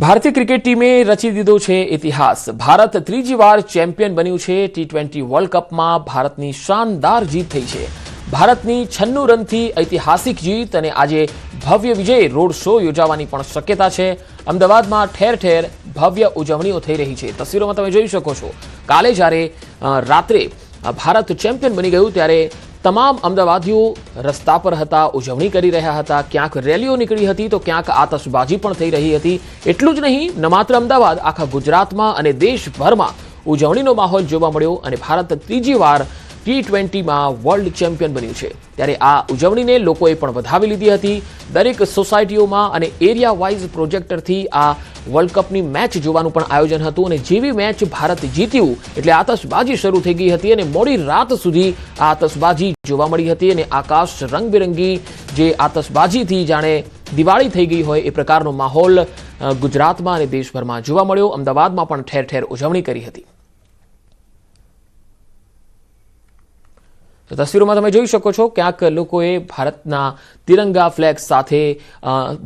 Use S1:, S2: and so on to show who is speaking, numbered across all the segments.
S1: ભારતીય ક્રિકેટ ટીમે રચી દીધો છે ઇતિહાસ। ભારત ત્રીજી વાર ચેમ્પિયન બન્યું છે। T20 વર્લ્ડ કપમાં ભારતની શાનદાર જીત થઈ છે। ભારતની 96 રનથી ઐતિહાસિક જીત અને આજે ભવ્ય વિજય રોડ શો યોજાવાની પણ શક્યતા છે। અમદાવાદમાં ઠેર ઠેર ભવ્ય ઉજવણીઓ થઈ રહી છે। તસવીરોમાં તમે જોઈ શકો છો, કાલે જ્યારે રાત્રે ભારત ચેમ્પિયન બની ગયું ત્યારે તમામ અમદાવાદીઓ રસ્તા પર હતા, ઉજવણી કરી રહ્યા હતા। ક્યાંક રેલીઓ નીકળી હતી તો ક્યાંક આતશબાજી પણ થઈ રહી હતી। એટલું જ નહીં, ન માત્ર અમદાવાદ, આખા ગુજરાતમાં અને દેશભરમાં ઉજવણીનો માહોલ જોવા મળ્યો અને ભારત ત્રીજી વાર T20માં વર્લ્ડ ચેમ્પિયન બન્યું છે। ત્યારે આ ઉજવણીને લોકોએ પણ વધાવી લીધી હતી। દરેક સોસાયટીઓમાં અને એરિયા વાઇઝ પ્રોજેક્ટરથી આ વર્લ્ડ કપની મેચ જોવાનું પણ આયોજન હતું અને જેવી મેચ ભારત જીત્યું એટલે આતશબાજી શરૂ થઈ ગઈ હતી અને મોડી રાત સુધી આ આતશબાજી જોવા મળી હતી અને આકાશ રંગબેરંગી જે આતશબાજીથી જાણે દિવાળી થઈ ગઈ હોય એ પ્રકારનો માહોલ ગુજરાતમાં અને દેશભરમાં જોવા મળ્યો। અમદાવાદમાં પણ ઠેર ઠેર ઉજવણી કરી હતી। તો તસવીરોમાં તમે જોઈ શકો છો, ક્યાંક લોકોએ ભારતના તિરંગા ફ્લેગ સાથે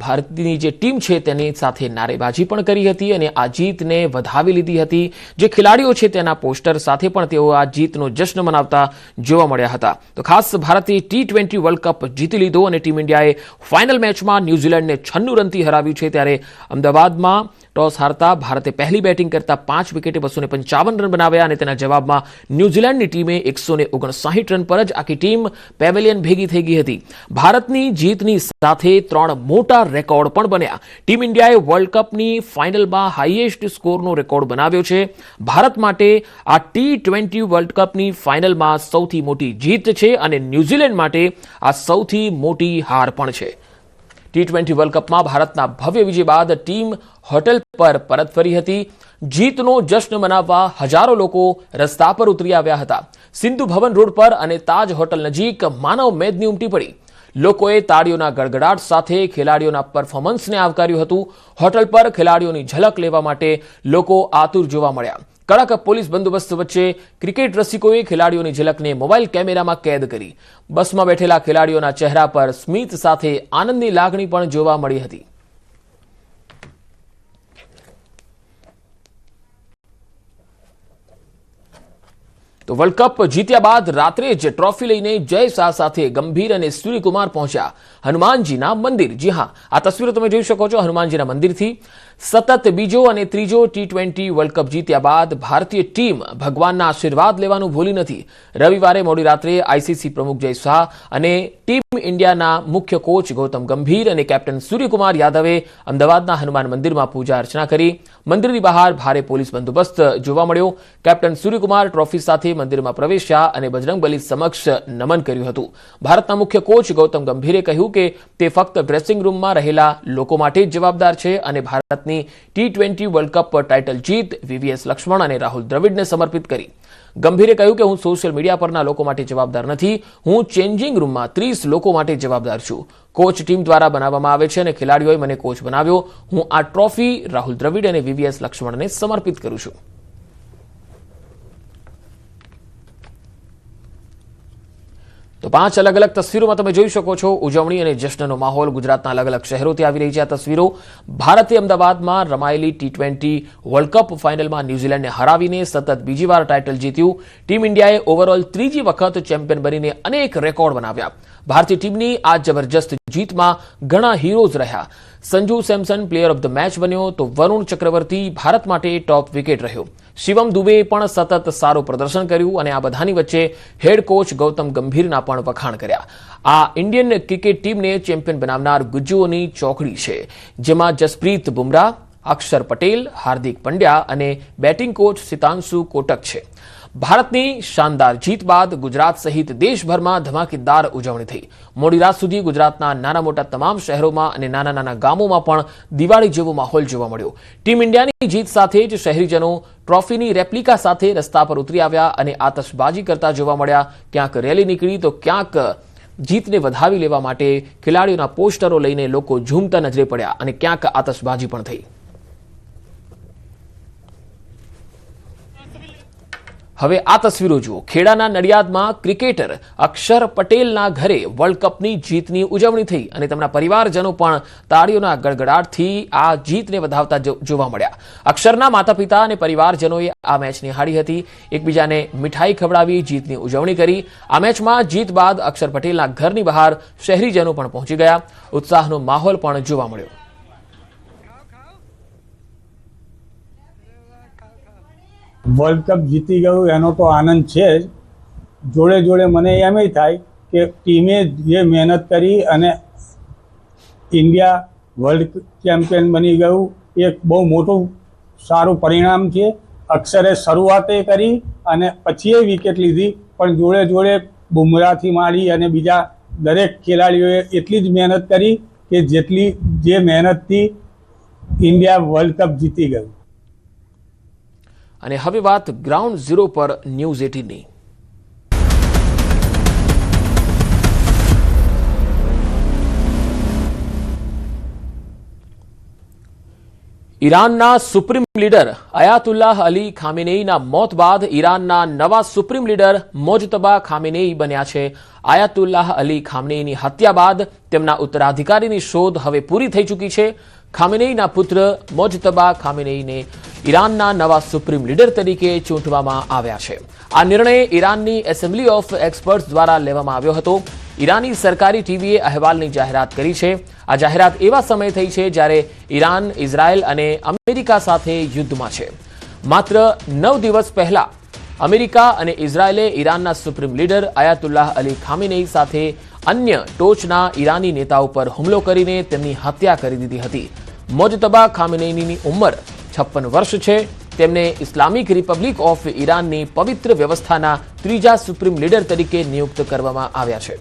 S1: ભારતની જે ટીમ છે તેની સાથે નારેબાજી પણ કરી હતી અને આ જીતને વધાવી લીધી હતી। જે ખેલાડીઓ છે તેના પોસ્ટર સાથે પણ તેઓ આ જીતનો જશ્ન મનાવતા જોવા મળ્યા હતા। તો ખાસ ભારતે T20 વર્લ્ડ કપ જીતી લીધો અને ટીમ ઇન્ડિયાએ ફાઇનલ મેચમાં ન્યૂઝીલેન્ડને 96 રનથી હરાવ્યું છે। ત્યારે અમદાવાદમાં ટોસ હારતા ભારતે પહેલી બેટિંગ કરતા 5 વિકેટે 255 રન બનાવ્યા અને તેના જવાબમાં ન્યૂઝીલેન્ડની ટીમે 159 રન પર જ આખી ટીમ પેવેલિયન ભેગી થઈ ગઈ હતી। ભારતની જીતની સાથે 3 મોટા રેકોર્ડ પણ બન્યા। ટીમ ઇન્ડિયાએ વર્લ્ડ કપની ફાઇનલમાં હાઈએસ્ટ સ્કોરનો રેકોર્ડ બનાવ્યો છે। ભારત માટે આ T20 વર્લ્ડ કપની ફાઇનલમાં સૌથી મોટી જીત છે અને ન્યૂઝીલેન્ડ માટે આ સૌથી મોટી હાર પણ છે। T20 વર્લ્ડ કપમાં ભારતના ભવ્ય વિજય બાદ ટીમ હોટેલ પર પરત ફરી હતી। જીતનો જશ્ન મનાવવા હજારો લોકો રસ્તા પર ઉતરી આવ્યા હતા। સિંધુ ભવન રોડ પર અને તાજ હોટલ નજીક માનવ મેદની ઉમટી પડી। લોકોએ તાળીઓના ગડગડાટ સાથે ખેલાડીઓના પરફોર્મન્સને આવકાર્યું હતું। હોટલ પર ખેલાડીઓની ઝલક લેવા માટે લોકો આતુર જોવા મળ્યા। કડક પોલીસ બંદોબસ્ત વચ્ચે ક્રિકેટ રસિકોએ ખેલાડીઓની ઝલકને મોબાઈલ કેમેરામાં કેદ કરી। બસમાં બેઠેલા ખેલાડીઓના ચહેરા પર સ્મિત સાથે આનંદની લાગણી પણ જોવા મળી હતી। તો વર્લ્ડ કપ જીત્યા બાદ રાત્રે જ ટ્રોફી લઈને જય શાહ સાથે ગંભીર અને સૂર્યકુમાર પહોંચ્યા હનુમાનજીના મંદિર। જી હા, આ તસવીરો તમે જોઈ શકો છો હનુમાનજીના મંદિરથી। સતત બીજો અને ત્રીજો T20 વર્લ્ડ કપ જીત્યા બાદ ભારતીય ટીમ ભગવાનના આશીર્વાદ લેવાનું ભૂલી નથી। રવિવારે મોડી રાત્રે ICC પ્રમુખ જય શાહ અને ટીમ ઇન્ડિયાના મુખ્ય કોચ ગૌતમ ગંભીર અને કેપ્ટન સૂર્યકુમાર યાદવે અમદાવાદના હનુમાન મંદિરમાં પૂજા અર્ચના કરી। મંદિરની બહાર ભારે પોલીસ બંદોબસ્ત જોવા મળ્યો। કેપ્ટન સૂર્યકુમાર ટ્રોફી સાથે મંદિરમાં પ્રવેશ્યા અને બજરંગબલી સમક્ષ નમન કર્યું હતું। ભારતના મુખ્ય કોચ ગૌતમ ગંભીરે કહ્યું કે તે ફક્ત ડ્રેસિંગ રૂમમાં રહેલા લોકો માટે જ જવાબદાર છે અને ભારતની T20 વર્લ્ડ કપ ટાઇટલ જીત VVS લક્ષ્મણ અને રાહુલ દ્રવિડને સમર્પિત કરી। ગંભીરે કહ્યું કે હું સોશિયલ મીડિયા પરના લોકો માટે જવાબદાર નથી, હું ચેન્જિંગ રૂમમાં 30 લોકો માટે જવાબદાર છું। કોચ ટીમ દ્વારા બનાવવામાં આવે છે અને ખેલાડીઓએ મને કોચ બનાવ્યો। હું આ ટ્રોફી રાહુલ દ્રવિડ અને VVS લક્ષ્મણને સમર્પિત કરું છું। તો 5 અલગ અલગ તસવીરોમાં તમે જોઈ શકો છો ઉજવણી અને જશ્નનો માહોલ ગુજરાતના અલગ અલગ શહેરોથી આવી રહી છે। આ તસવીરો ભારતે અમદાવાદમાં રમાયેલી T20 વર્લ્ડ કપ ફાઇનલમાં ન્યૂઝીલેન્ડને હરાવીને સતત બીજી વાર ટાઇટલ જીત્યું। ટીમ ઇન્ડિયાએ ઓવરઓલ ત્રીજી વખત ચેમ્પિયન બનીને અનેક રેકોર્ડ બનાવ્યા। ભારતીય ટીમની આ જબરજસ્ત જીતમાં ઘણા હીરોઝ રહ્યા। Sanju Samson player of the match બન્યો તો વરુણ ચક્રવર્તી ભારત માટે ટોપ વિકેટ રહ્યો। શિવમ દુબેએ પણ સતત સારું પ્રદર્શન કર્યું અને આ બધાની વચ્ચે હેડ કોચ ગૌતમ ગંભીરના પણ વખાણ કર્યા। આ ઇન્ડિયન ક્રિકેટ ટીમને ચેમ્પિયન બનાવનાર ગુજ્જુઓની ચોકડી છે, જેમાં જસપ્રીત બુમરાહ, અક્ષર પટેલ, હાર્દિક પંડ્યા અને બેટિંગ કોચ સિતાંશુ કોટક છે। ભારતની શાનદાર જીત બાદ ગુજરાત સહિત દેશભરમાં ધમાકેદાર ઉજવણી થઈ। મોડી રાત સુધી ગુજરાતના નાના મોટા તમામ શહેરોમાં અને નાના નાના ગામોમાં પણ દિવાળી જેવો માહોલ જોવા મળ્યો। ટીમ ઇન્ડિયાની જીત સાથે જ શહેરીજનો ટ્રોફીની રેપ્લિકા સાથે રસ્તા પર ઉતરી આવ્યા અને આતશબાજી કરતા જોવા મળ્યા। ક્યાંક રેલી નીકળી તો ક્યાંક જીતને વધાવી લેવા માટે ખેલાડીઓના પોસ્ટરો લઈને લોકો ઝૂમતા નજરે પડ્યા અને ક્યાંક આતશબાજી પણ થઈ। હવે આ તસવીરો જુઓ. ખેડાના નડિયાદમાં ક્રિકેટર અક્ષર પટેલના ઘરે વર્લ્ડ કપની જીતની ઉજવણી થઈ અને તેમના પરિવારજનો પણ તાળીઓના ગડગડાટથી આ જીતને વધાવતા જોવા મળ્યા. અક્ષરના માતા પિતા અને પરિવારજનોએ આ મેચ નિહાળી હતી. એકબીજાને મીઠાઈ ખવડાવી જીતની ઉજવણી કરી. આ મેચમાં જીત બાદ અક્ષર પટેલના ઘરની બહાર શહેરીજનો પણ પહોંચી ગયા. ઉત્સાહનો માહોલ પણ જોવા મળ્યો.
S2: વર્લ્ડ કપ જીતી ગયું એનો તો આનંદ છે જ. જોડે જોડે મને એમ થાય કે ટીમે જે મહેનત કરી અને ઇન્ડિયા વર્લ્ડ ચેમ્પિયન બની ગયું એ બહુ મોટું સારું પરિણામ છે. અક્ષરે શરૂઆતે કરી અને પછી એ વિકેટ લીધી, પણ જોડે જોડે બુમરાહથી માંડી અને બીજા દરેક ખેલાડીઓએ એટલી જ મહેનત કરી કે જે મહેનતથી ઇન્ડિયા વર્લ્ડ કપ જીતી ગયું.
S1: અને હવે વાત ગ્રાઉન્ડ ઝીરો પર ન્યૂઝ 18ની. ઈરાનના સુપ્રીમ લીડર અયાતુલ્લાહ અલી ખામેનેઈના મોત બાદ ઈરાનના નવા સુપ્રીમ લીડર મોજતબા ખામેનેઈ બન્યા છે. અયાતુલ્લાહ અલી ખામેનેઈની હત્યા બાદ તેમના ઉત્તરાધિકારીની શોધ હવે પૂરી થઈ ચૂકી છે. ખામેનેઈના પુત્ર મોજતબા ખામેનેઈને ઈરાનના નવા સુપ્રીમ લીડર તરીકે ચૂંટવામાં આવ્યા છે. આ નિર્ણય ઈરાનની એસેમ્બલી ઓફ એક્સપર્ટ્સ દ્વારા લેવામાં આવ્યો હતો. ઈરાની સરકારી ટીવીએ અહેવાલની જાહેરાત કરી છે. આ જાહેરાત એવા સમયે થઈ છે જ્યારે ઈરાન, ઇઝરાયલ અને અમેરિકા સાથે યુદ્ધમાં છે. માત્ર 9 દિવસ પહેલા અમેરિકા અને ઇઝરાયલે ઈરાનના સુપ્રીમ લીડર અયાતુલ્લાહ અલી ખામેનેઈ સાથે અન્ય ટોચના ઈરાની નેતાઓ પર હુમલો કરીને તેમની હત્યા કરી દીધી હતી. મોજતબા ખામેનેઈની ઉંમર 56 વર્ષ છે. તેમને ઇસ્લામિક રિપબ્લિક ઓફ ઈરાનની પવિત્ર વ્યવસ્થાના ત્રીજા સુપ્રીમ લીડર તરીકે નિયુક્ત કરવામાં આવ્યા છે.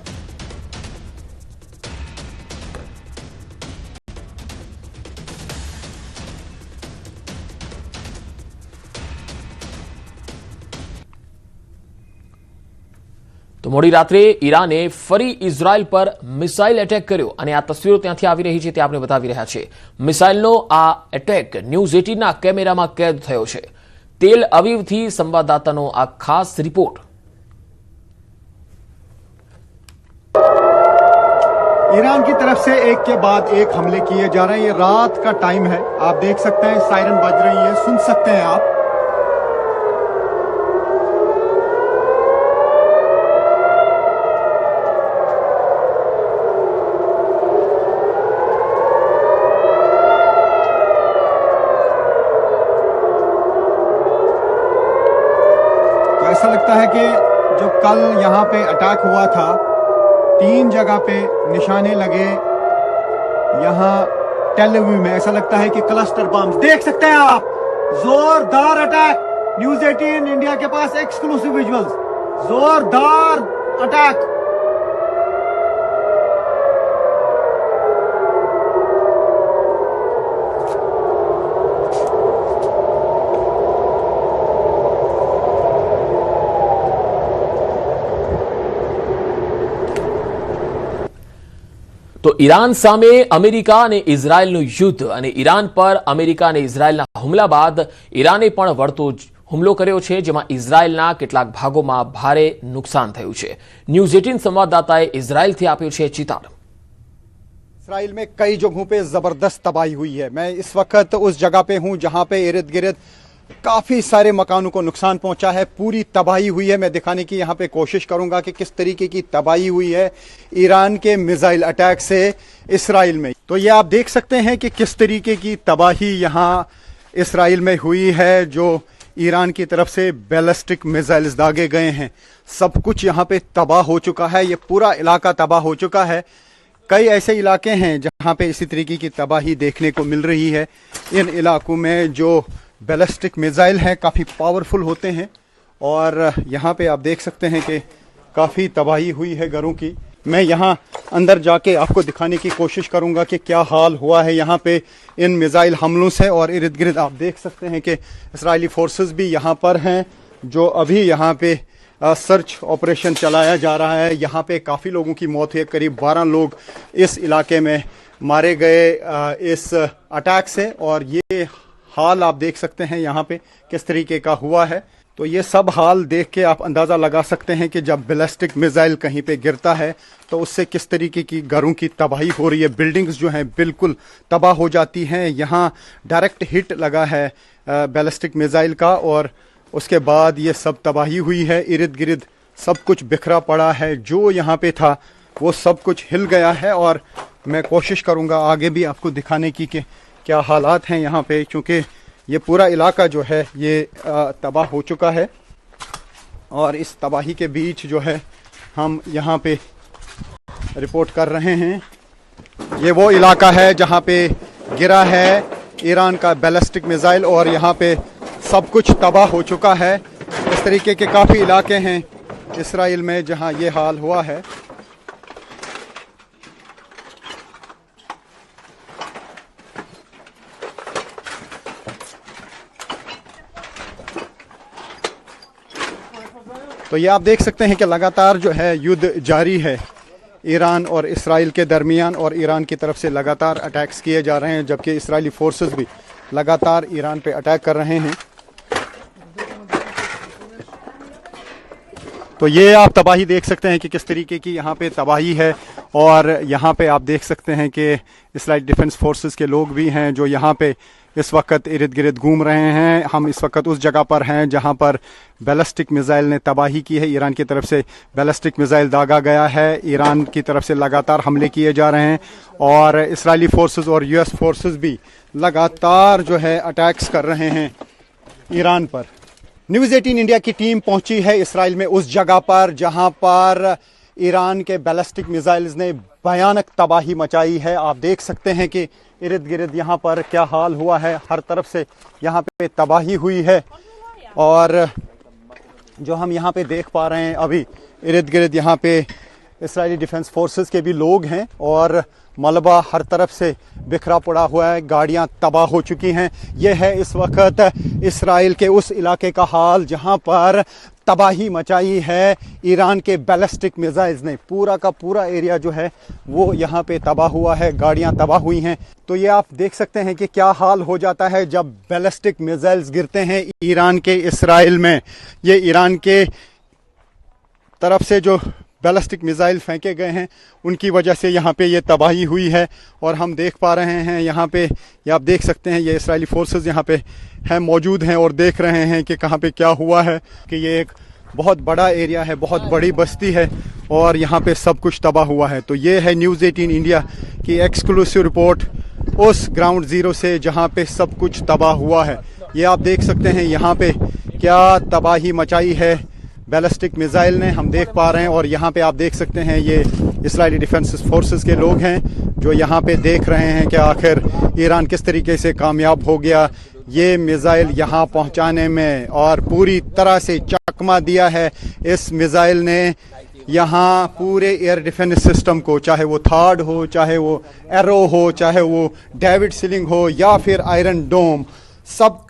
S1: તો મોડી રાત્રે ઈરાને ફરી ઇઝરાયલ પર મિસાઇલ એટેક કર્યો અને આ તસવીરો ત્યાંથી આવી રહી છે તે આપણે બતાવી રહ્યા છે. મિસાઇલનો આ એટેક ન્યૂઝ 18ના કેમેરામાં કેદ થયો છે. તેલ અવીવથી સંવાદદાતાનો આ ખાસ રિપોર્ટ.
S3: ईरान की तरफ से एक के बाद एक हमले किए जा रहे हैं. ये रात का टाइम है, आप देख सकते हैं सायरन बज रही है, सुन सकते हैं आप. ऐसा लगता है कि जो कल यहाँ पे अटैक हुआ था, 3 जगह पे निशाने लगे यहाँ टेल अवीव में. ऐसा लगता है कि क्लस्टर बम्स देख सकते हैं आप. जोरदार अटैक. न्यूज़ 18 इंडिया के पास एक्सक्लूसिव विजुअल्स. जोरदार अटैक.
S1: તો ઈરાન સામે અમેરિકા અને ઇઝરાયલનું યુદ્ધ અને ઈરાન પર અમેરિકા અને ઇઝરાયલના હુમલા બાદ ઈરાને પણ વળતો હુમલો કર્યો છે, જેમાં ઇઝરાયલના કેટલાક ભાગોમાં ભારે નુકસાન થયું છે. ન્યૂઝ 18 સંવાદદાતાએ ઇઝરાયલથી આપ્યો છે ચિતાર.
S3: इसराइल में कई जगहों पे ज़बरदस्त तबाही हुई है. मैं इस वक्त उस जगह पे हूँ जहाँ पे इर्द गिर्द काफ़ी सारे मकानों को नुकसान पहुँचा है, पूरी तबाही हुई है. मैं दिखाने की यहाँ पे कोशिश करूँगा कि किस तरीके की तबाही हुई है ईरान के मिसाइल अटैक से इसराइल में. तो ये आप देख सकते हैं कि किस तरीके की तबाही यहाँ इसराइल में हुई है. जो ईरान की तरफ से बैलिस्टिक मिसाइल्स दागे गए हैं, सब कुछ यहाँ पे तबाह हो चुका है. ये पूरा इलाका तबाह हो चुका है. कई ऐसे इलाके हैं जहाँ पे इसी तरीके की तबाही देखने को मिल रही है. इन इलाकों में जो बैलिस्टिक मिसाइल हैं काफ़ी पावरफुल होते हैं और यहाँ पे आप देख सकते हैं कि काफ़ी तबाही हुई है घरों की. मैं यहाँ अंदर जाके आपको दिखाने की कोशिश करूँगा कि क्या हाल हुआ है यहाँ पे इन मिसाइल हमलों से. और इर्द गिर्द आप देख सकते हैं कि इसराइली फोर्सेस भी यहाँ पर हैं, जो अभी यहाँ पे सर्च ऑपरेशन चलाया जा रहा है. यहाँ पे काफ़ी लोगों की मौत हुई है, करीब 12 लोग इस इलाके में मारे गए इस अटैक से. और ये हाल आप देख सकते हैं यहाँ पे किस तरीके का हुआ है. तो ये सब हाल देख के आप अंदाज़ा लगा सकते हैं कि जब बैलिस्टिक मिसाइल कहीं पे गिरता है तो उससे किस तरीके की घरों की तबाही हो रही है। बिल्डिंग्स जो हैं बिल्कुल तबाह हो जाती हैं। यहाँ डायरेक्ट हिट लगा है बैलिस्टिक मिसाइल का और उसके बाद ये सब तबाही हुई है। इर्द गिर्द सब कुछ बिखरा पड़ा है, जो यहाँ पे था वो सब कुछ हिल गया है। और मैं कोशिश करूँगा आगे भी आपको दिखाने की कि क्या हालात हैं यहाँ पे, क्योंकि ये पूरा इलाका जो है ये तबाह हो चुका है। और इस तबाही के बीच जो है हम यहाँ पे रिपोर्ट कर रहे हैं। ये वो इलाका है जहाँ पे गिरा है ईरान का बैलिस्टिक मिसाइल और यहाँ पे सब कुछ तबाह हो चुका है। इस तरीके के काफ़ी इलाके हैं इसराइल में जहाँ ये हाल हुआ है। तो ये आप देख सकते हैं कि लगातार जो है युद्ध जारी है ईरान और इसराइल के दरमियान, और ईरान की तरफ से लगातार अटैक्स किए जा रहे हैं, जबकि इसराइली फोर्सेस भी लगातार ईरान पे अटैक कर रहे हैं। तो ये आप तबाही देख सकते हैं कि किस तरीके की यहाँ पे तबाही है। और यहाँ पे आप देख सकते हैं कि इसराइल डिफेंस फोर्सेस के लोग भी हैं जो यहाँ पे इस वक्त इर्द गिर्द घूम रहे हैं। हम इस वक्त उस जगह पर हैं जहाँ पर बैलिस्टिक मिसाइल ने तबाही की है। ईरान की तरफ से बैलिस्टिक मिसाइल दागा गया है। ईरान की तरफ से लगातार हमले किए जा रहे हैं और इसराइली फोर्सेस और यूएस फोर्सेस भी लगातार जो है अटैक्स कर रहे हैं ईरान पर। न्यूज़ 18 इंडिया की टीम पहुंची है इसराइल में उस जगह पर जहां पर ईरान के बैलिस्टिक मिसाइल्स ने भयानक तबाही मचाई है। आप देख सकते हैं कि इर्द गिर्द यहाँ पर क्या हाल हुआ है, हर तरफ से यहाँ पे तबाही हुई है। और जो हम यहाँ पे देख पा रहे हैं अभी इर्द गिर्द यहाँ पे इसराइली डिफेंस फोर्सेस के भी लोग हैं और मलबा हर तरफ से बिखरा पड़ा हुआ है, गाड़ियाँ तबाह हो चुकी हैं। यह है इस वक्त इसराइल के उस इलाके का हाल जहाँ पर तबाही मचाई है ईरान के बैलिस्टिक मिसाइल्स ने। पूरा का पूरा एरिया जो है वो यहाँ पे तबाह हुआ है, गाड़ियाँ तबाह हुई हैं। तो ये आप देख सकते हैं कि क्या हाल हो जाता है जब बैलिस्टिक मिसाइल्स गिरते हैं ईरान के इसराइल में। ये ईरान के तरफ से जो बैलिस्टिक मिसाइल फेंके गए हैं उनकी वजह से यहाँ पे ये तबाही हुई है। और हम देख पा रहे हैं यहाँ पे, ये आप देख सकते हैं, ये इसराइली फोर्सेस यहाँ पे हैं, मौजूद हैं और देख रहे हैं कि कहाँ पे क्या हुआ है। कि ये एक बहुत बड़ा एरिया है, बहुत बड़ी बस्ती है और यहाँ पे सब कुछ तबाह हुआ है। तो ये है न्यूज़ 18 इंडिया की एक्सक्लूसिव रिपोर्ट उस ग्राउंड ज़ीरो से जहाँ पे सब कुछ तबाह हुआ है। ये आप देख सकते हैं यहाँ पे क्या तबाही मचाई है बैलिस्टिक मिसाइल ने, हम देख पा रहे हैं। और यहाँ पे आप देख सकते हैं ये इसराइली डिफेंस फोर्सेस के लोग हैं जो यहाँ पे देख रहे हैं कि आखिर ईरान किस तरीके से कामयाब हो गया ये मिसाइल यहाँ पहुँचाने में, और पूरी तरह से चकमा दिया है इस मिसाइल ने यहाँ पूरे एयर डिफेंस सिस्टम को, चाहे वो थार्ड हो, चाहे वो एरो हो, चाहे वो डेविड सिलिंग हो या फिर आयरन डोम, सब